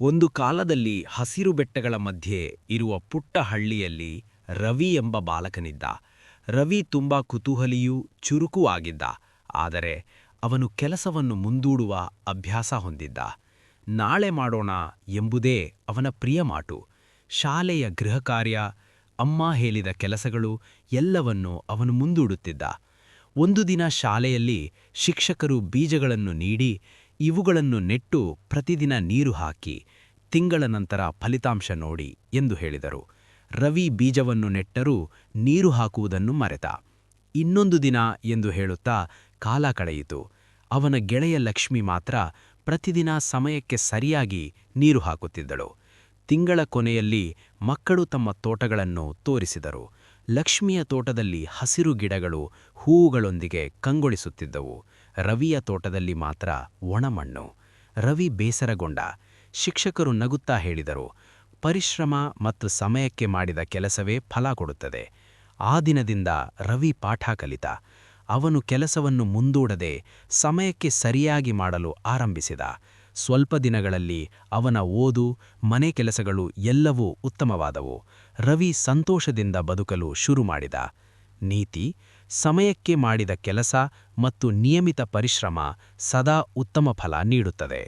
ಒಂದು ಕಾಲದಲ್ಲಿ ಹಸಿರು ಬೆಟ್ಟಗಳ ಮಧ್ಯೆ ಇರುವ ಪುಟ್ಟ ಹಳ್ಳಿಯಲ್ಲಿ ರವಿ ಎಂಬ ಬಾಲಕನಿದ್ದ. ರವಿ ತುಂಬಾ ಕುತೂಹಲಿಯೂ ಚುರುಕೂ ಆಗಿದ್ದ. ಆದರೆ ಅವನು ಕೆಲಸವನ್ನು ಮುಂದೂಡುವ ಅಭ್ಯಾಸ ಹೊಂದಿದ್ದ. ನಾಳೆ ಮಾಡೋಣ ಎಂಬುದೇ ಅವನ ಪ್ರಿಯ ಮಾತು. ಶಾಲೆಯ ಗೃಹಕಾರ್ಯ, ಅಮ್ಮ ಹೇಳಿದ ಕೆಲಸಗಳು ಎಲ್ಲವನ್ನೂ ಅವನು ಮುಂದೂಡುತ್ತಿದ್ದ. ಒಂದು ದಿನ ಶಾಲೆಯಲ್ಲಿ ಶಿಕ್ಷಕರು ಬೀಜಗಳನ್ನು ನೀಡಿ, ಇವುಗಳನ್ನು ನೆಟ್ಟು ಪ್ರತಿದಿನ ನೀರು ಹಾಕಿ ತಿಂಗಳ ನಂತರ ಫಲಿತಾಂಶ ನೋಡಿ ಎಂದು ಹೇಳಿದರು. ರವಿ ಬೀಜವನ್ನು ನೆಟ್ಟರೂ ನೀರು ಹಾಕುವುದನ್ನು ಮರೆತ. ಇನ್ನೊಂದು ದಿನ ಎಂದು ಹೇಳುತ್ತಾ ಕಾಲ ಕಳೆಯಿತು. ಅವನ ಗೆಳೆಯ ಲಕ್ಷ್ಮಿ ಮಾತ್ರ ಪ್ರತಿದಿನ ಸಮಯಕ್ಕೆ ಸರಿಯಾಗಿ ನೀರು ಹಾಕುತ್ತಿದ್ದಳು. ತಿಂಗಳ ಕೊನೆಯಲ್ಲಿ ಮಕ್ಕಳು ತಮ್ಮ ತೋಟಗಳನ್ನು ತೋರಿಸಿದರು. ಲಕ್ಷ್ಮಿಯ ತೋಟದಲ್ಲಿ ಹಸಿರು ಗಿಡಗಳು ಹೂವುಗಳೊಂದಿಗೆ ಕಂಗೊಳಿಸುತ್ತಿದ್ದವು. ರವಿಯ ತೋಟದಲ್ಲಿ ಮಾತ್ರ ಒಣಮಣ್ಣು. ರವಿ ಬೇಸರಗೊಂಡ. ಶಿಕ್ಷಕರು ನಗುತ್ತಾ ಹೇಳಿದರು, ಪರಿಶ್ರಮ ಮತ್ತು ಸಮಯಕ್ಕೆ ಮಾಡಿದ ಕೆಲಸವೇ ಫಲ ಕೊಡುತ್ತದೆ. ಆ ದಿನದಿಂದ ರವಿ ಪಾಠ ಕಲಿತ. ಅವನು ಕೆಲಸವನ್ನು ಮುಂದೂಡದೆ ಸಮಯಕ್ಕೆ ಸರಿಯಾಗಿ ಮಾಡಲು ಆರಂಭಿಸಿದ. ಸ್ವಲ್ಪ ದಿನಗಳಲ್ಲಿ ಅವನ ಓದು, ಮನೆ ಕೆಲಸಗಳು ಎಲ್ಲವೂ ಉತ್ತಮವಾದವು. ರವಿ ಸಂತೋಷದಿಂದ ಬದುಕಲು ಶುರು ಮಾಡಿದ. ನೀತಿ: ಸಮಯಕ್ಕೆ ಮಾಡಿದ ಕೆಲಸ ಮತ್ತು ನಿಯಮಿತ ಪರಿಶ್ರಮ ಸದಾ ಉತ್ತಮ ಫಲ ನೀಡುತ್ತದೆ.